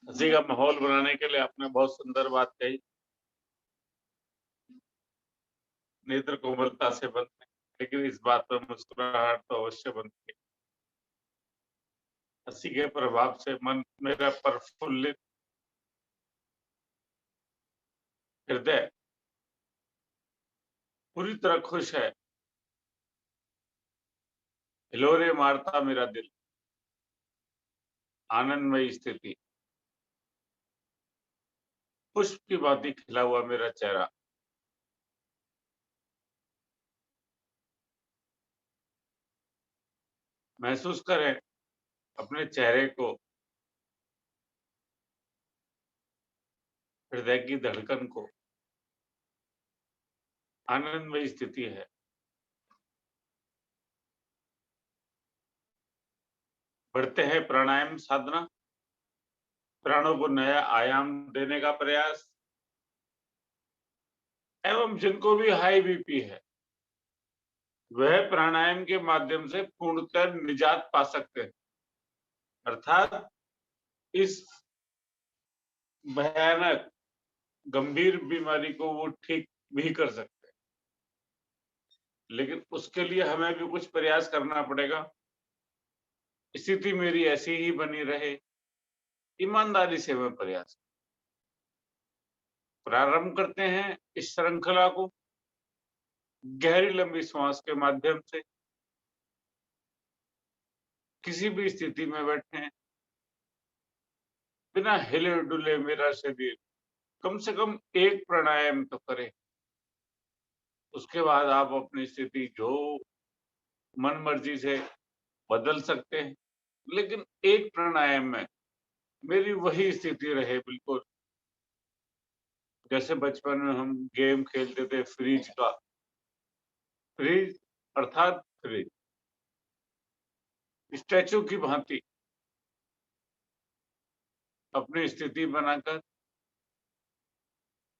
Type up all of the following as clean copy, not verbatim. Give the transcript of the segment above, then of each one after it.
हंसी का माहौल बनाने के लिए आपने बहुत सुंदर बात कही। नेत्र कोमलता से बनते हैं, लेकिन इस बात पर मुस्कुराहट तो अवश्य बनती है। हंसी के प्रभाव से मन मेरा प्रफुल्लित, हृदय पूरी तरह खुश है। हिलोरे मारता मेरा दिल, आनंदमयी स्थिति, पुष्प की भांति खिला हुआ मेरा चेहरा। महसूस करें अपने चेहरे को, हृदय की धड़कन को। आनंदमयी स्थिति है। बढ़ते हैं प्राणायाम साधना, प्राणों को नया आयाम देने का प्रयास। एवं जिनको भी हाई बीपी है, वह प्राणायाम के माध्यम से पूर्णतः निजात पा सकते हैं, अर्थात इस भयानक गंभीर बीमारी को वो ठीक भी कर सकते हैं। लेकिन उसके लिए हमें भी कुछ प्रयास करना पड़ेगा। स्थिति मेरी ऐसी ही बनी रहे, ईमानदारी से मैं प्रयास प्रारंभ करते हैं इस श्रृंखला को। गहरी लंबी श्वास के माध्यम से किसी भी स्थिति में बैठे हैं, बिना हिले डुले मेरा शरीर कम से कम एक प्राणायाम तो करे। उसके बाद आप अपनी स्थिति जो मन मर्जी से बदल सकते हैं, लेकिन एक प्राणायाम में मेरी वही स्थिति रहे, बिल्कुल जैसे बचपन में हम गेम खेलते थे फ्रीज का। फ्रीज अर्थात फ्रीज, स्टैचू की भांति अपनी स्थिति बनाकर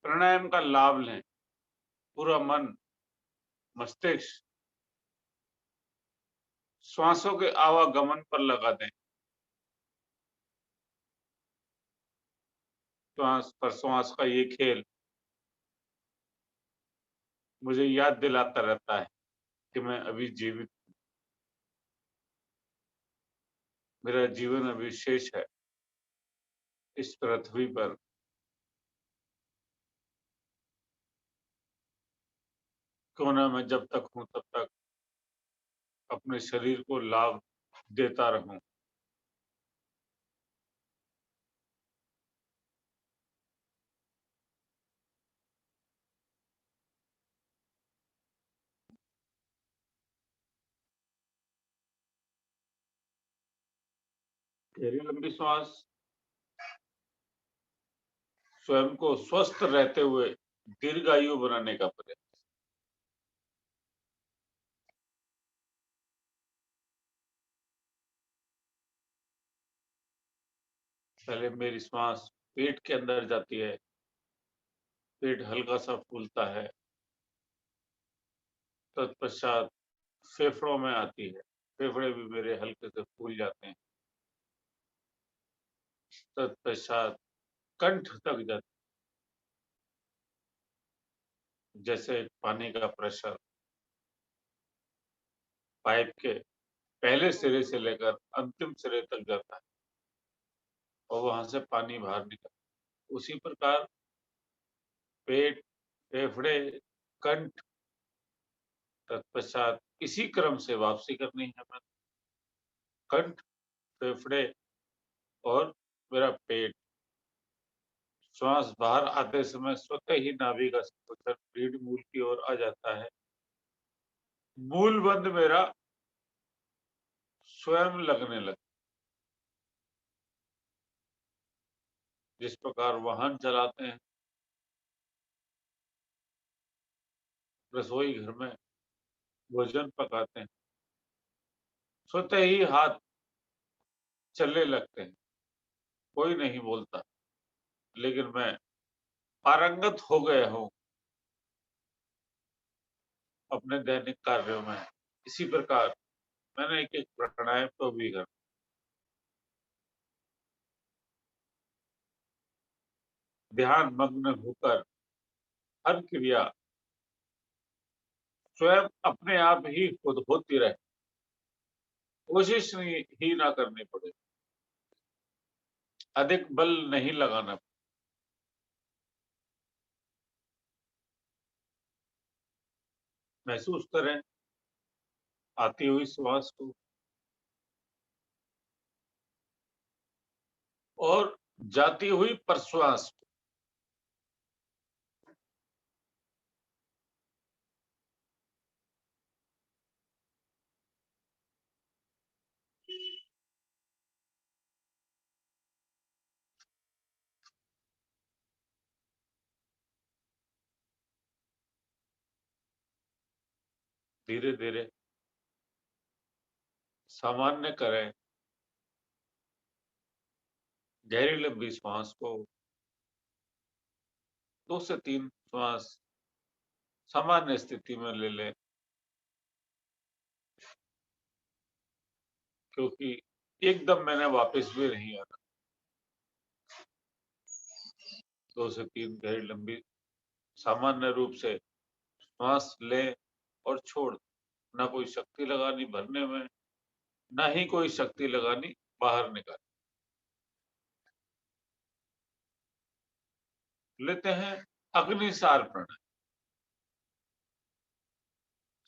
प्राणायाम का लाभ लें। पूरा मन, मस्तिष्क श्वासों के आवागमन पर लगा दें। श्वास पर श्वास का ये खेल मुझे याद दिलाता रहता है कि मैं अभी जीवित, मेरा जीवन अभी शेष है इस पृथ्वी पर। क्यों ना मैं जब तक हूँ तब तक अपने शरीर को लाभ देता रहूं। गहरी लंबी श्वास स्वयं को स्वस्थ रहते हुए दीर्घायु बनाने का प्रयास। पहले मेरी श्वास पेट के अंदर जाती है, पेट हल्का सा फूलता है, तत्पश्चात फेफड़ों में आती है, फेफड़े भी मेरे हल्के से फूल जाते हैं, तत्पश्चात कंठ तक जाती है, जैसे पानी का प्रेशर पाइप के पहले सिरे से लेकर अंतिम सिरे तक जाता है और वहां से पानी बाहर निकलता। उसी प्रकार पेट, फेफड़े, कंठ, तत्पश्चात इसी क्रम से वापसी करनी है हमें। कंठ, फेफड़े और मेरा पेट। श्वास बाहर आते समय स्वतः ही नाभि का संकोचन रीढ़ मूल की ओर आ जाता है। मूल बंध मेरा स्वयं लगने लगता। जिस प्रकार वाहन चलाते हैं, रसोई घर में भोजन पकाते हैं, स्वतः ही हाथ चलने लगते हैं, कोई नहीं बोलता, लेकिन मैं पारंगत हो गया हूँ अपने दैनिक कार्यों में। इसी प्रकार मैंने एक एक प्राणायाम तो भी कर ध्यान मग्न होकर हर क्रिया स्वयं अपने आप ही खुद होती रहे, कोशिश ही ना करनी पड़े, अधिक बल नहीं लगाना। महसूस करें आती हुई श्वास को और जाती हुई प्रश्वास को। धीरे धीरे सामान्य करें गहरी लंबी श्वास को। 2 से 3 श्वास सामान्य स्थिति में ले लें, क्योंकि एकदम मैंने वापस भी नहीं आना। 2 से 3 गहरी लंबी सामान्य रूप से श्वास लें और छोड़। ना कोई शक्ति लगानी भरने में, ना ही कोई शक्ति लगानी बाहर निकाल। लेते हैं अग्निसार प्राणायाम।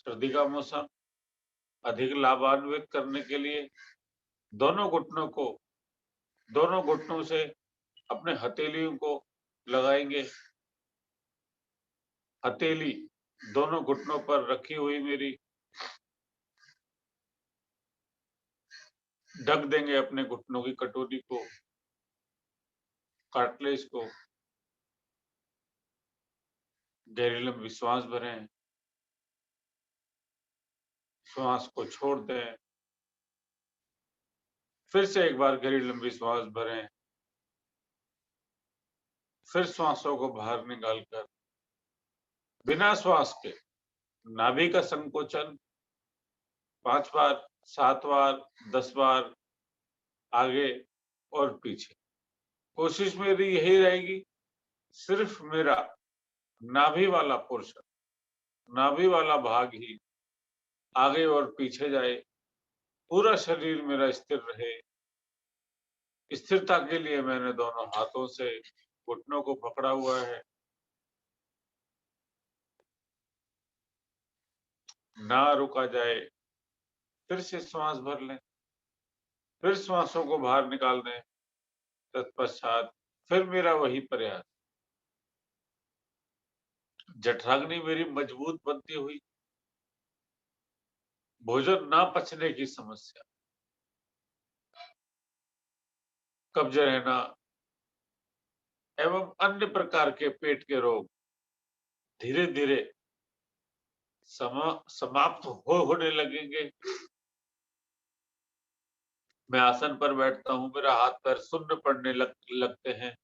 सर्दी का मौसम अधिक लाभान्वित करने के लिए दोनों घुटनों को, दोनों घुटनों से अपने हथेलियों को लगाएंगे। हथेली दोनों घुटनों पर रखी हुई मेरी, ढक देंगे अपने घुटनों की कटोरी को, कार्टिलेज को। गहरी लंबी श्वास भरें, श्वास को छोड़ दें। फिर से एक बार गहरी लंबी श्वास भरें, फिर श्वासों को बाहर निकालकर बिना श्वास के नाभि का संकोचन 5 बार, 7 बार, 10 बार आगे और पीछे। कोशिश मेरी यही रहेगी, सिर्फ मेरा नाभि वाला पोर्शन, नाभि वाला भाग ही आगे और पीछे जाए, पूरा शरीर मेरा स्थिर रहे। स्थिरता के लिए मैंने दोनों हाथों से घुटनों को पकड़ा हुआ है। ना रुका जाए। फिर से श्वास भर लें, फिर श्वासों को बाहर निकाल दें। तत्पश्चात फिर मेरा वही प्रयास। जठराग्नि मेरी मजबूत बनती हुई, भोजन ना पचने की समस्या, कब्ज रहना एवं अन्य प्रकार के पेट के रोग धीरे धीरे समाप्त होने लगेंगे। मैं आसन पर बैठता हूँ, मेरा हाथ पैर सुन्न पड़ने लगते हैं।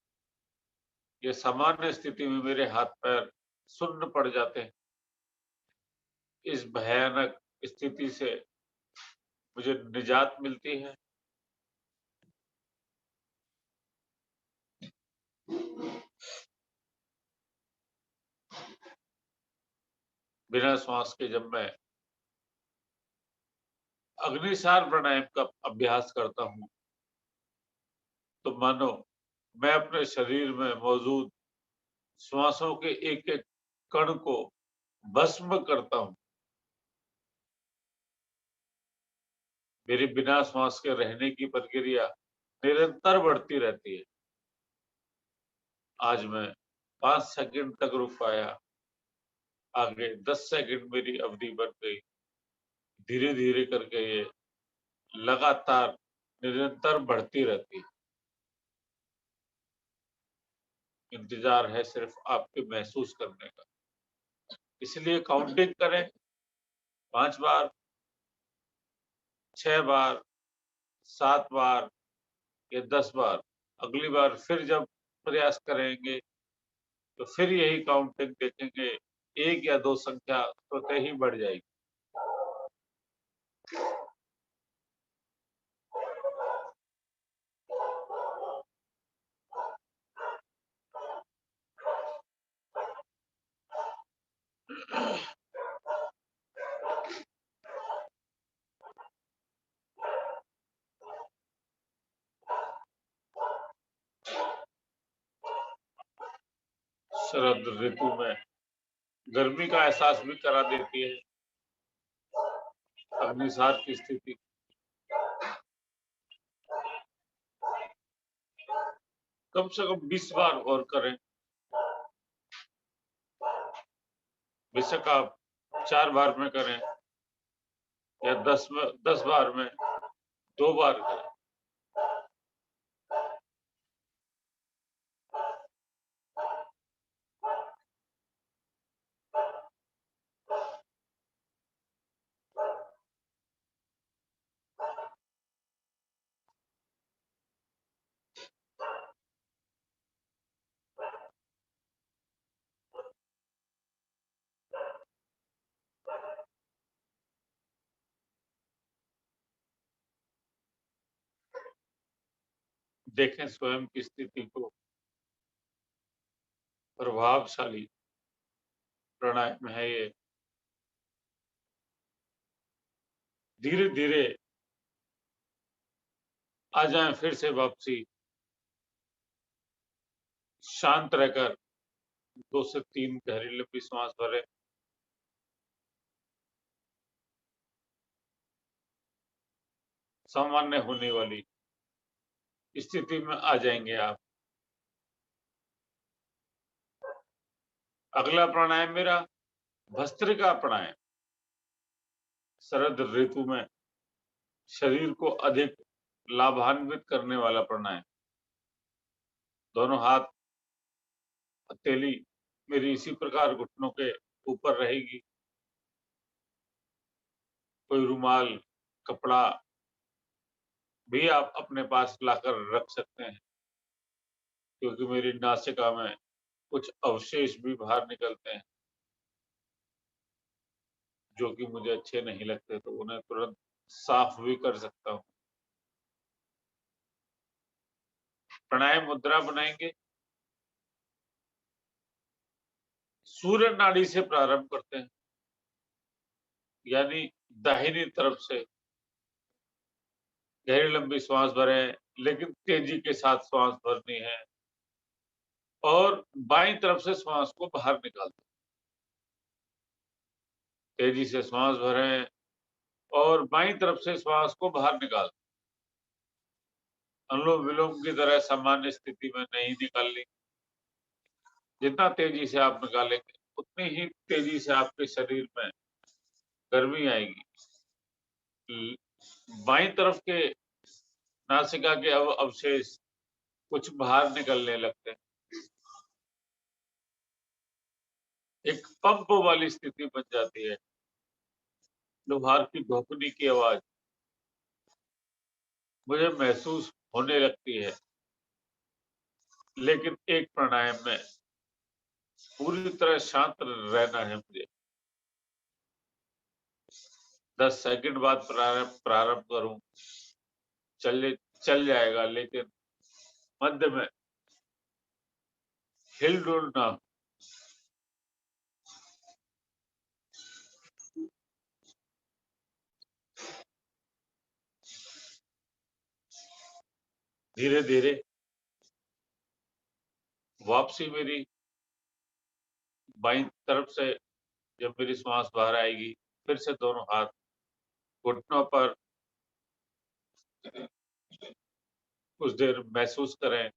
ये सामान्य स्थिति में मेरे हाथ पैर सुन्न पड़ जाते हैं। इस भयानक स्थिति से मुझे निजात मिलती है। बिना श्वास के जब मैं अग्निसार प्राणायाम का अभ्यास करता हूँ, तो मानो मैं अपने शरीर में मौजूद श्वासों के एक एक कण को भस्म करता हूँ। मेरी बिना श्वास के रहने की प्रक्रिया निरंतर बढ़ती रहती है। आज मैं 5 सेकंड तक रुक पाया, आगे 10 सेकंड मेरी अवधि बन गई। धीरे धीरे करके ये लगातार निरंतर बढ़ती रहती है। इंतजार है सिर्फ आपके महसूस करने का। इसलिए काउंटिंग करें 5 बार, 6 बार, 7 बार या 10 बार। अगली बार फिर जब प्रयास करेंगे तो फिर यही काउंटिंग देखेंगे, 1 या 2 संख्या स्वतः ही बढ़ जाएगी। शरद ऋतु में गर्मी का एहसास भी करा देती है अग्निसार की स्थिति। कम से कम 20 बार और करें। बेशक आप 4 बार में करें या 10 बार में 2 बार करें। देखें स्वयं की स्थिति को। प्रभावशाली प्राणायाम है ये। धीरे-धीरे आ जाएं फिर से वापसी। शांत रहकर 2 से 3 गहरी लंबी सांस भरें। सामान्य होने वाली स्थिति में आ जाएंगे आप। अगला प्राणायाम मेरा भस्त्रिका प्राणायाम। शरद ऋतु में शरीर को अधिक लाभान्वित करने वाला प्राणायाम। दोनों हाथ हथेली मेरी इसी प्रकार घुटनों के ऊपर रहेगी। कोई रुमाल, कपड़ा भी आप अपने पास लाकर रख सकते हैं, क्योंकि मेरी नासिका में कुछ अवशेष भी बाहर निकलते हैं, जो कि मुझे अच्छे नहीं लगते, तो उन्हें तुरंत साफ भी कर सकता हूँ। प्राणायाम मुद्रा बनाएंगे। सूर्य नाड़ी से प्रारंभ करते हैं, यानी दाहिनी तरफ से गहरी लंबी श्वास भरें, लेकिन तेजी के साथ श्वास भरनी है और बाईं तरफ से श्वास को बाहर निकाल दें। तेजी से श्वास भरें और बाईं तरफ से श्वास को बाहर निकाल दें। अनुलोम-विलोम की तरह सामान्य स्थिति में नहीं निकालनी। जितना तेजी से आप निकालेंगे, उतनी ही तेजी से आपके शरीर में गर्मी आएगी। बाईं तरफ के नासिका के अवशेष कुछ बाहर निकलने लगते हैं। एक पंप वाली स्थिति बन जाती है। लोहार की घोंपनी की आवाज मुझे महसूस होने लगती है, लेकिन एक प्राणायाम में पूरी तरह शांत रहना है मुझे। 10 सेकंड बाद प्रारंभ करूं, चल जाएगा, लेकिन मध्य में हिल-डुल ना हो। धीरे-धीरे वापसी मेरी बाईं तरफ से जब मेरी श्वास बाहर आएगी, फिर से दोनों हाथ घुटनों पर कुछ देर महसूस करें।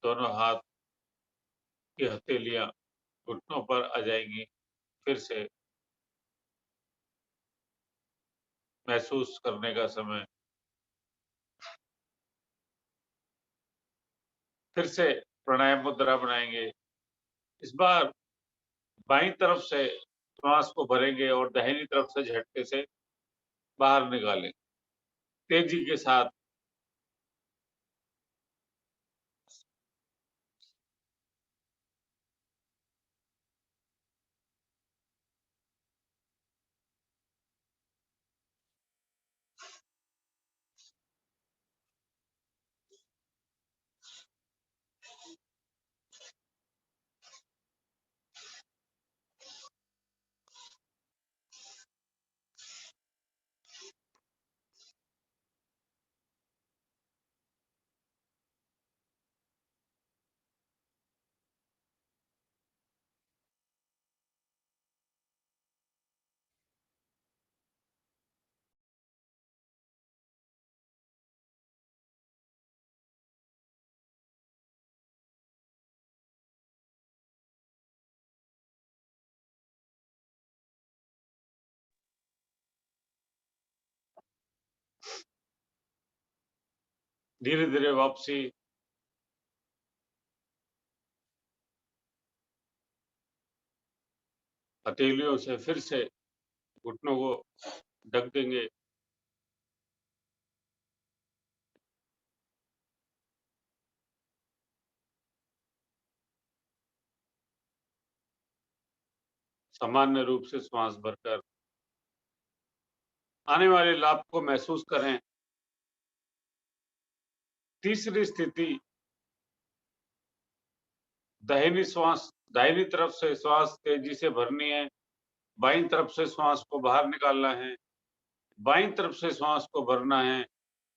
दोनों हाथ की हथेलियां घुटनों पर आ जाएंगी। फिर से महसूस करने का समय। फिर से प्राणायाम मुद्रा बनाएंगे। इस बार बाईं तरफ से श्वास को भरेंगे और दाहिनी तरफ से झटके से बाहर निकालेंगे, तेजी के साथ। धीरे धीरे वापसी। हथेलियों से फिर से घुटनों को ढक देंगे। सामान्य रूप से श्वास भरकर आने वाले लाभ को महसूस करें। तीसरी स्थिति, दाहिनी तरफ से श्वास तेजी से भरनी है, बाईं तरफ से श्वास को बाहर निकालना है, बाईं तरफ से श्वास को भरना है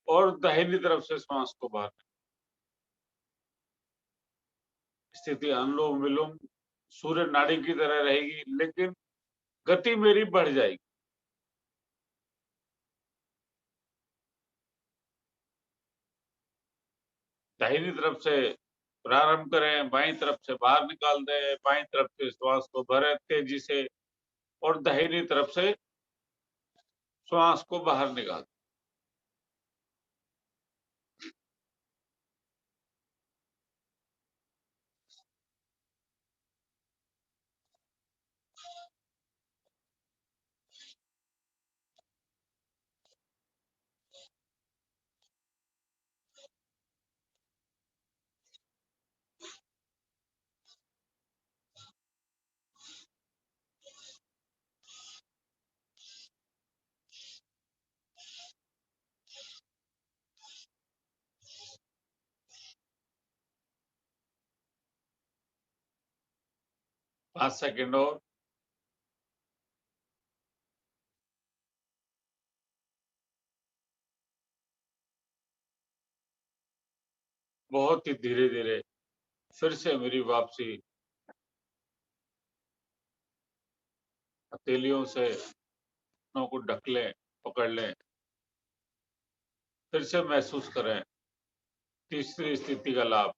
और दाहिनी तरफ से श्वास को बाहर। स्थिति अनुलोम विलोम सूर्य नाड़ी की तरह रहेगी, लेकिन गति मेरी बढ़ जाएगी। दाहिनी तरफ से प्रारंभ करें, बाईं तरफ से बाहर निकाल दें, बाईं तरफ से श्वास को भरें तेजी से और दाहिनी तरफ से श्वास को बाहर निकाल। 5 सेकंड और। बहुत ही धीरे-धीरे फिर से मेरी वापसी। हथेलियों से घुटनों को ढक लें, पकड़ लें। फिर से महसूस करें तीसरी स्थिति का लाभ।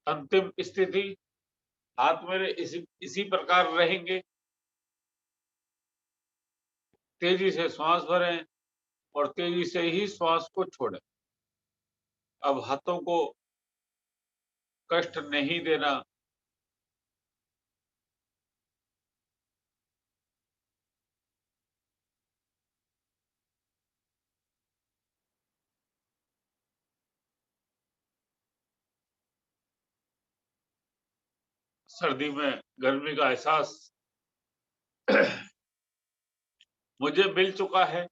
अंतिम स्थिति, हाथ मेरे इसी प्रकार रहेंगे। तेजी से श्वास भरें और तेजी से ही श्वास को छोड़ें। अब हाथों को कष्ट नहीं देना। सर्दी में गर्मी का एहसास मुझे मिल चुका है।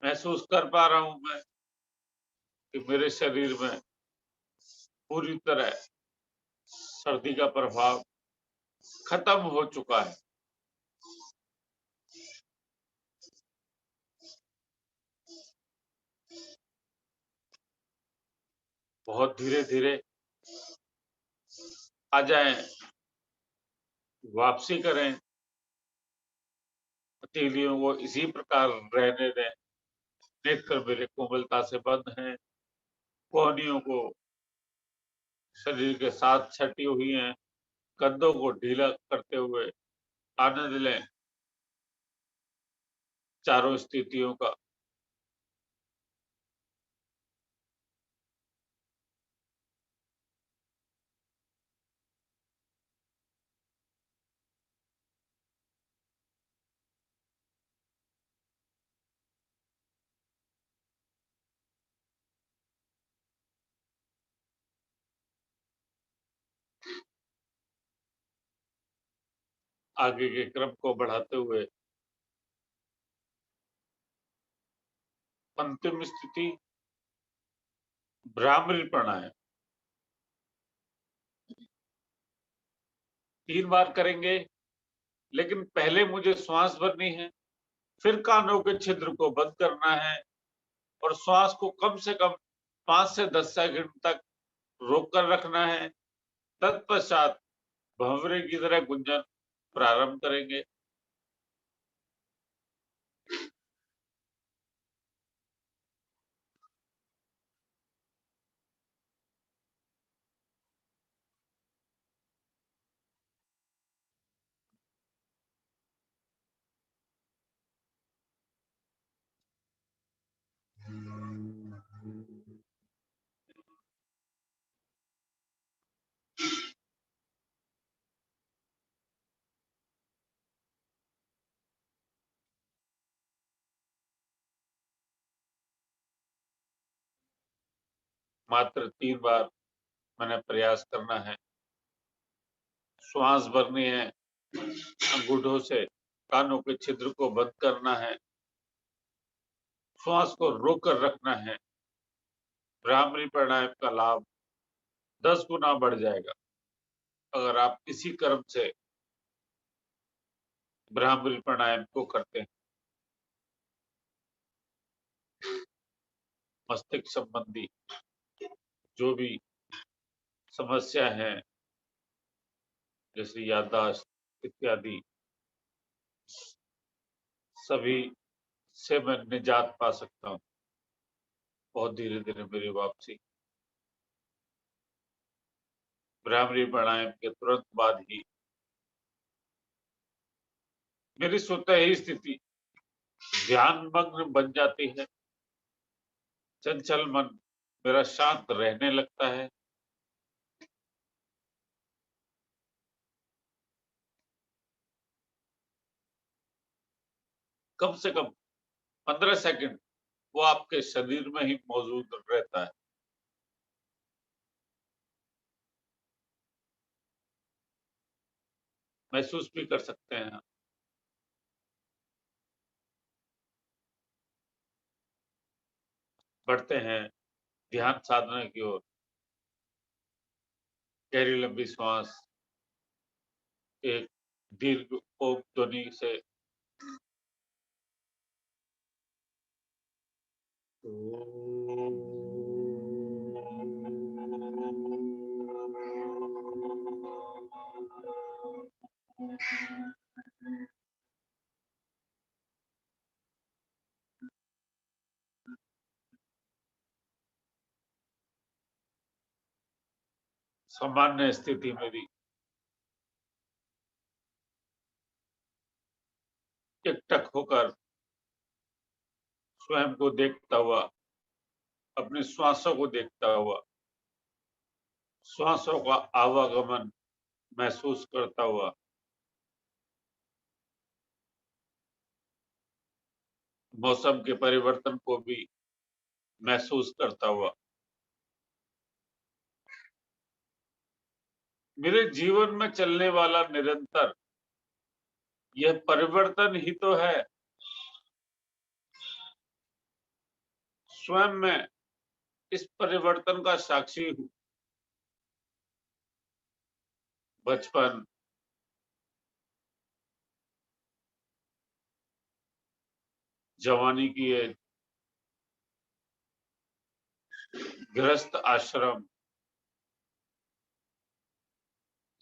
महसूस कर पा रहा हूं मैं कि मेरे शरीर में पूरी तरह सर्दी का प्रभाव खत्म हो चुका है। बहुत धीरे-धीरे आ जाएं, वापसी करें। हथेलियों को इसी प्रकार रहने दें। नेत्र मेरे कोमलता से बंद हैं। कोहनियों को शरीर के साथ सटी हुई हैं। कंधों को ढीला करते हुए आनंद लें चारों स्थितियों का। आगे के क्रम को बढ़ाते हुए अंतिम स्थिति, भ्रामरी प्राणायाम 3 बार करेंगे, लेकिन पहले मुझे श्वास भरनी है, फिर कानों के छिद्र को बंद करना है और श्वास को कम से कम 5 से 10 सेकंड तक रोक कर रखना है। तत्पश्चात भंवरे की तरह गुंजन प्रारंभ करेंगे। मात्र 3 बार मैंने प्रयास करना है। श्वास भरनी है अंगूठों से, कानों के छिद्र को बंद करना है, श्वास को रोक कर रखना है। भ्रामरी प्राणायाम का लाभ 10 गुना बढ़ जाएगा अगर आप इसी क्रम से भ्रामरी प्राणायाम को करते हैं। मस्तिष्क संबंधी जो भी समस्या है, जैसे याददाश्त इत्यादि, सभी से मैं निजात पा सकता हूँ। बहुत धीरे-धीरे मेरी वापसी। भ्रामरी प्राणायाम के तुरंत बाद ही मेरी स्वतः ही स्थिति ध्यानमग्न बन जाती है। चंचल मन मेरा शांत रहने लगता है। कम से कम 15 सेकंड वो आपके शरीर में ही मौजूद रहता है। महसूस भी कर सकते हैं। बढ़ते हैं ध्यान साधना की ओर। गहरी लंबी श्वास एक दीर्घ ओम ध्वनि से सामान्य स्थिति मेरी एकटक होकर स्वयं को देखता हुआ, अपनी श्वासों को देखता हुआ, श्वासों का आवागमन महसूस करता हुआ, मौसम के परिवर्तन को भी महसूस करता हुआ, मेरे जीवन में चलने वाला निरंतर यह परिवर्तन ही तो है। स्वयं मैं इस परिवर्तन का साक्षी हूँ। बचपन, जवानी की एज, गृहस्थ आश्रम,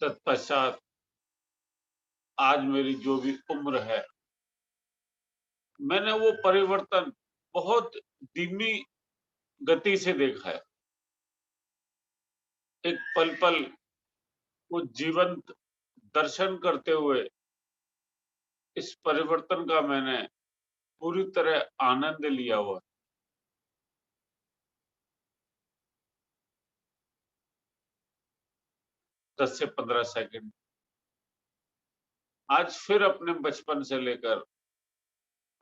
तत्पश्चात आज मेरी जो भी उम्र है, मैंने वो परिवर्तन बहुत धीमी गति से देखा है। एक पल-पल को जीवंत दर्शन करते हुए इस परिवर्तन का मैंने पूरी तरह आनंद लिया हुआ। 10 से 15 सेकंड आज फिर अपने बचपन से लेकर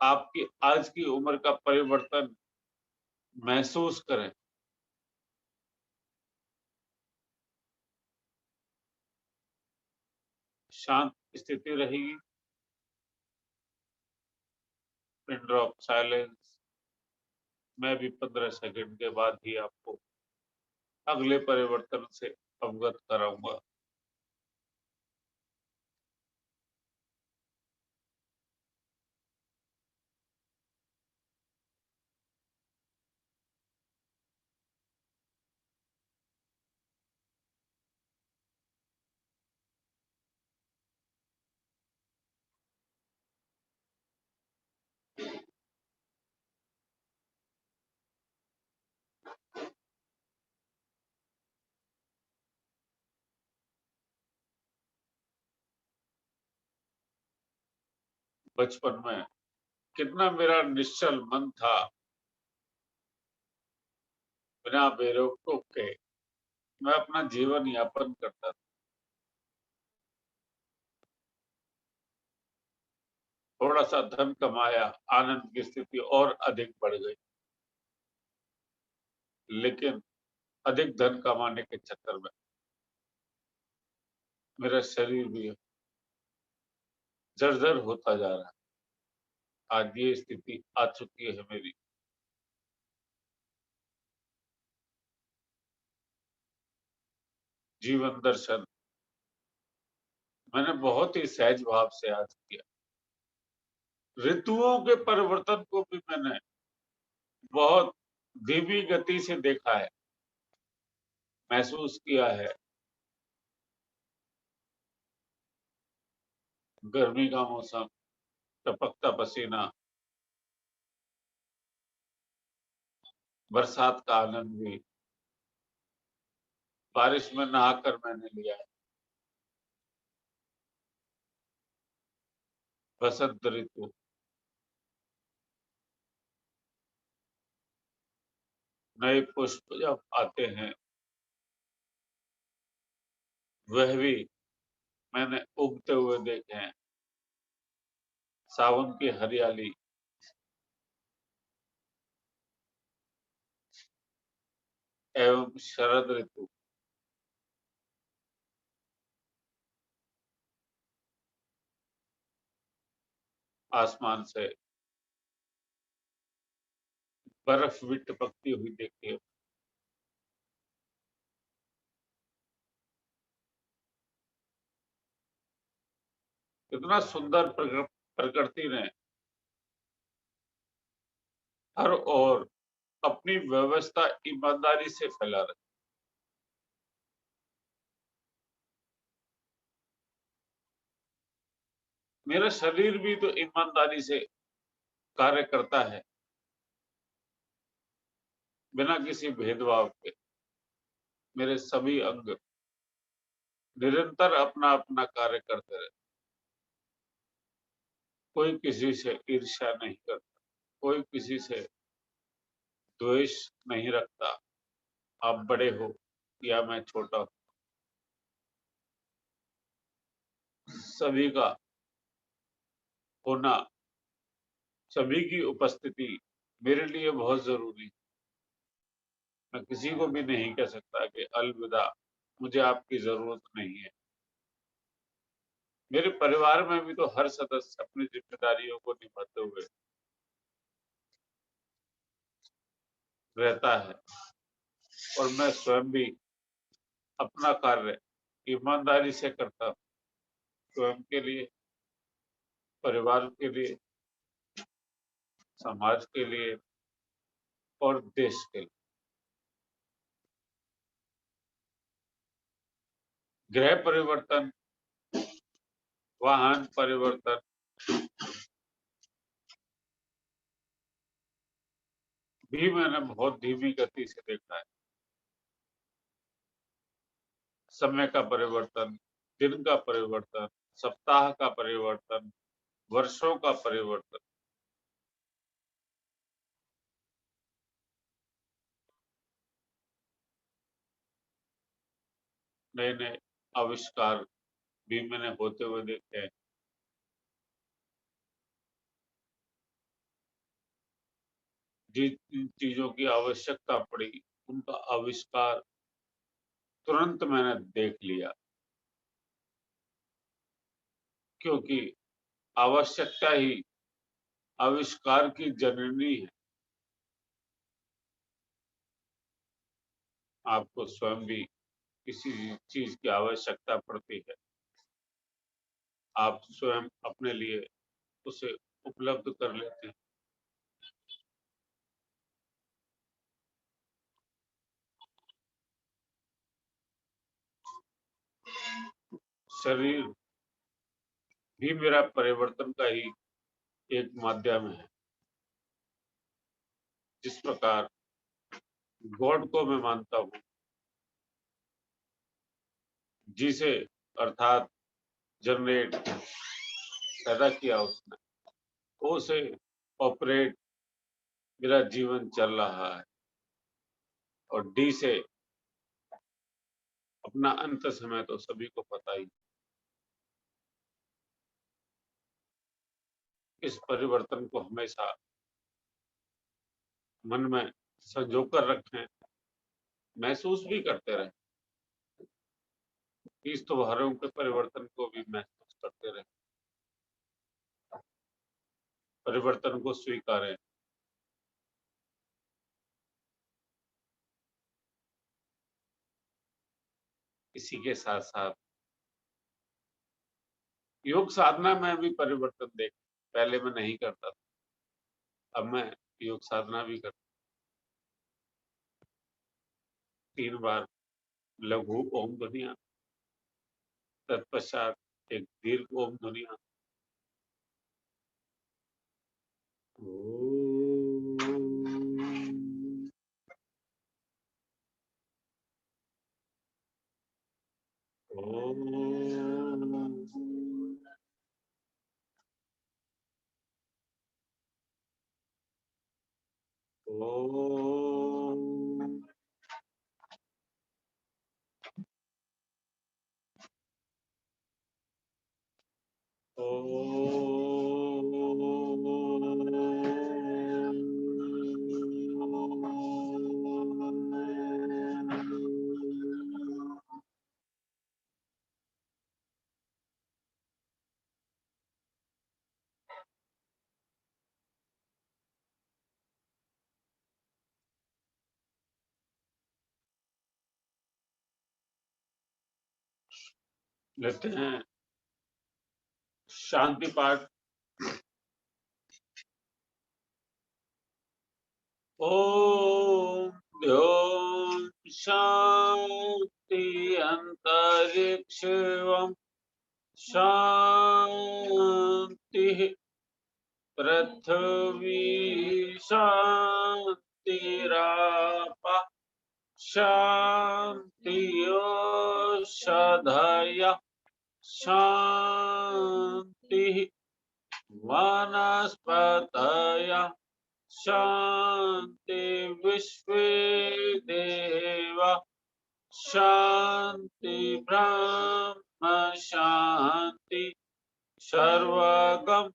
आपकी आज की उम्र का परिवर्तन महसूस करें। शांत स्थिति रहेगी। Pin drop silence. मैं भी 15 सेकंड के बाद ही आपको अगले परिवर्तन से अवगत कराऊंगा। बचपन में कितना मेरा निश्चल मन था, बिना बेरोक-टोक के मैं अपना जीवन यापन करता था। थोड़ा-सा धन कमाया, आनंद की स्थिति और अधिक बढ़ गई। लेकिन अधिक धन कमाने के चक्कर में मेरा शरीर भी जर्जर होता जा रहा है। आज ये स्थिति आ चुकी है मेरी। जीवन दर्शन मैंने बहुत ही सहज भाव से आज किया। ऋतुओं के परिवर्तन को भी मैंने बहुत धीमी गति से देखा है, महसूस किया है। गर्मी का मौसम, टपकता पसीना, बरसात का आनंद भी बारिश में नहाकर मैंने लिया है। बसंत ऋतु, नए पुष्प जब आते हैं, वह भी मैंने उगते हुए देखे हैं। सावन की हरियाली, एवं शरद ऋतु, आसमान से बर्फ भी टपकती हुई देखी है। इतना सुंदर प्रकृति ने हर ओर अपनी व्यवस्था ईमानदारी से फैला रखी। मेरा शरीर भी तो ईमानदारी से कार्य करता है, बिना किसी भेदभाव के। मेरे सभी अंग निरंतर अपना अपना कार्य करते रहते। कोई किसी से ईर्ष्या नहीं करता, कोई किसी से द्वेष नहीं रखता। आप बड़े हो या मैं छोटा हूं, सभी का होना, सभी की उपस्थिति मेरे लिए बहुत जरूरी है। मैं किसी को भी नहीं कह सकता कि अलविदा, मुझे आपकी जरूरत नहीं है। मेरे परिवार में भी तो हर सदस्य अपनी जिम्मेदारियों को निभाते हुए रहता है, और मैं स्वयं भी अपना कार्य ईमानदारी से करता हूँ, स्वयं के लिए, परिवार के लिए, समाज के लिए और देश के लिए। गृह परिवर्तन, वाहन परिवर्तन भी मैंने बहुत धीमी गति से देखा है। समय का परिवर्तन, दिन का परिवर्तन, सप्ताह का परिवर्तन, वर्षों का परिवर्तन। नए नए आविष्कार भी मैंने होते हुए देखे हैं। जिन चीजों की आवश्यकता पड़ी, उनका आविष्कार तुरंत मैंने देख लिया, क्योंकि आवश्यकता ही आविष्कार की जननी है। आपको स्वयं भी किसी चीज की आवश्यकता पड़ती है, आप स्वयं अपने लिए उसे उपलब्ध कर लेते हैं। शरीर भी मेरा परिवर्तन का ही एक माध्यम है। जिस प्रकार गॉड को मैं मानता हूँ, जिसे अर्थात जनरेट पैदा किया उसने, ओ से ऑपरेट मेरा जीवन चल रहा है, और डी से अपना अंत समय तो सभी को पता ही। इस परिवर्तन को हमेशा मन में संजो कर रखें, महसूस भी करते रहें, इस त्योहारों के परिवर्तन को भी महसूस करते रहें, परिवर्तन को स्वीकारें। इसी के साथ साथ योग साधना में भी परिवर्तन देख, पहले मैं नहीं करता था, अब मैं योग साधना भी करता। 3 बार लघु ओम ध्वनियाँ, तत्पश्चात एक दीर्घ ओम ध्वनियाँ। लेते हैं शांति पाठ। ओम द्यों शांति अंतरिक्षं शांति पृथ्वी शांतिराप शांति ओषधयः शांति वनस्पतयः शांति विश्वे देवा शांति ब्रह्म शांति सर्वगम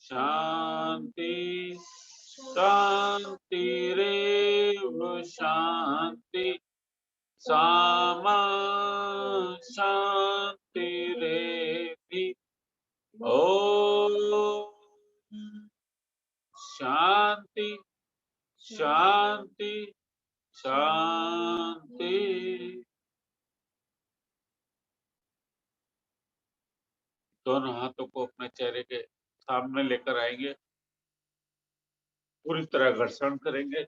शांति शांतिरेव शांति सामा शांतिरेधि। ओम शांति शांति शांति। दोनों हाथों को अपने चेहरे के सामने लेकर आएंगे, पूरी तरह घर्षण करेंगे।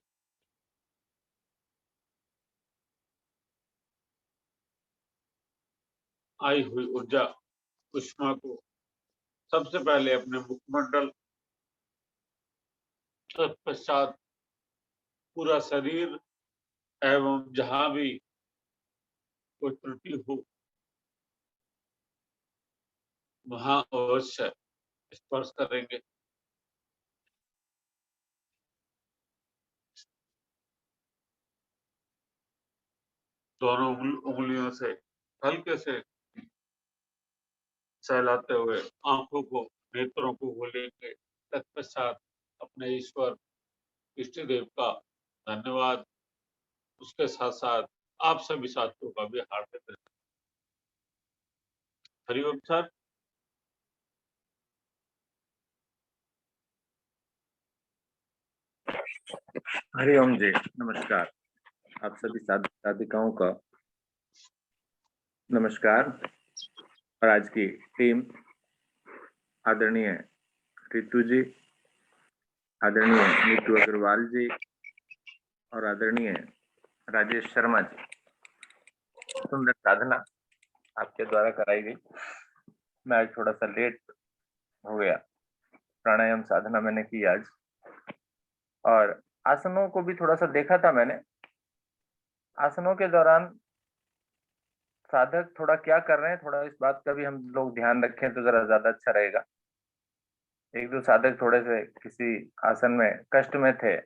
आई हुई ऊर्जा उष्मा को सबसे पहले अपने मुखमंडल, तत्पश्चात पूरा शरीर एवं जहां भी कोई त्रुटि हो वहां अवश्य स्पर्श करेंगे। दोनों उंगलियों से हल्के से सहलाते हुए आंखों को, नेत्रों को खोलेंगे। तत्पश्चात अपने ईश्वर इष्ट देव का धन्यवाद, उसके साथ साथ आप सभी साथियों का भी हार्दिक हरिओम सर। हरिओम जी, नमस्कार। आप सभी साधिकाओं का नमस्कार। और आज की टीम आदरणीय रितु जी, आदरणीय नीतू अग्रवाल जी और आदरणीय राजेश शर्मा जी, सुंदर साधना आपके द्वारा कराई गई। मैं आज थोड़ा सा लेट हो गया। प्राणायाम साधना मैंने की आज, और आसनों को भी थोड़ा सा देखा था मैंने। आसनों के दौरान साधक थोड़ा क्या कर रहे हैं, थोड़ा इस बात का भी हम लोग ध्यान रखें तो जरा ज्यादा अच्छा रहेगा। एक दो साधक थोड़े से किसी आसन में कष्ट में थे,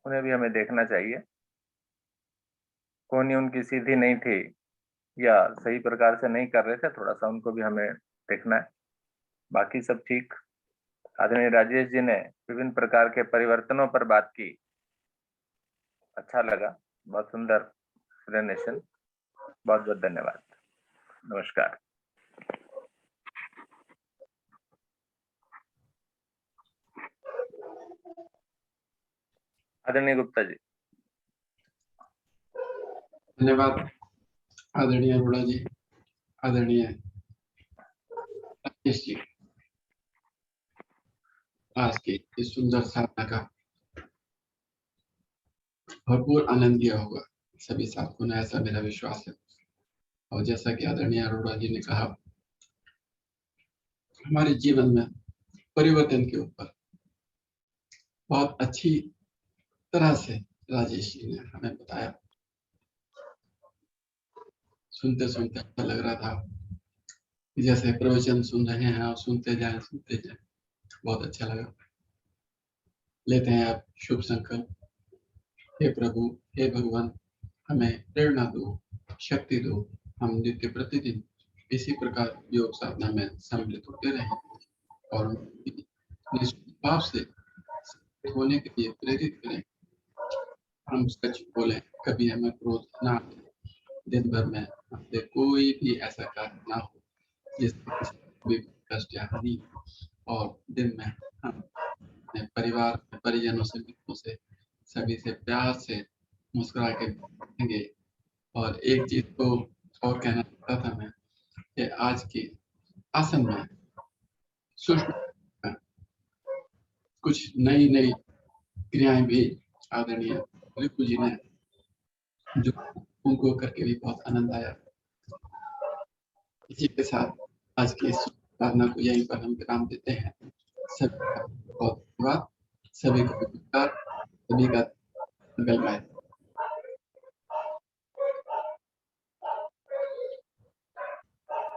उन्हें भी हमें देखना चाहिए। कोहनी उनकी सीधी नहीं थी या सही प्रकार से नहीं कर रहे थे, थोड़ा सा उनको भी हमें देखना है। बाकी सब ठीक। आदरणीय राजेश जी ने विभिन्न प्रकार के परिवर्तनों पर बात की, अच्छा लगा, बहुत सुंदर एक्सप्लेनेशन। बहुत बहुत धन्यवाद। नमस्कार। आदरणीय गुप्ता जी। धन्यवाद आदरणीय अरोड़ा जी, आदरणीय राजेश जी। आज की इस सुंदर साधना का भरपूर आनंद लिया होगा सभी साथियों ने, ऐसा मेरा विश्वास है। और जैसा कि आदरणीय अरोड़ा जी ने कहा, हमारे जीवन में परिवर्तन के ऊपर बहुत अच्छी तरह से राजेश जी ने हमें बताया। सुनते सुनते अच्छा लग रहा था कि जैसे प्रवचन सुन रहे हैं और सुनते जाएं। बहुत अच्छा लगा। लेते हैं आप शुभ संकल्प। हे प्रभु, हे भगवान, हमें प्रेरणा दो, शक्ति दो, हम नित्य प्रतिदिन इसी प्रकार योग साधना में सम्मिलित होते रहें और निष्ठित भाव से होने के लिए प्रेरित करें। हम सच बोलें, कभी हमें क्रोध ना आए। दिन भर में हमसे कोई भी ऐसा कार्य ना हो जिससे किसी को भी कष्ट या हानि हो। और दिन में हम अपने परिवार, परिजनों से, मित्रों से, सभी से प्यार से मुस्कुरा के रहेंगे। और एक चीज को और कहना चाहता था मैं कि आज के आसन में सूक्ष्म कुछ नई नई क्रियाएं भी आदरणीय रिपु जी ने जो उनको करके भी बहुत आनंद आया। इसी के साथ आज की इस साधना को यहीं पर हम विराम देते हैं। सभी का बहुत धन्यवाद, सभी को नमस्कार, सभी का मंगलमय।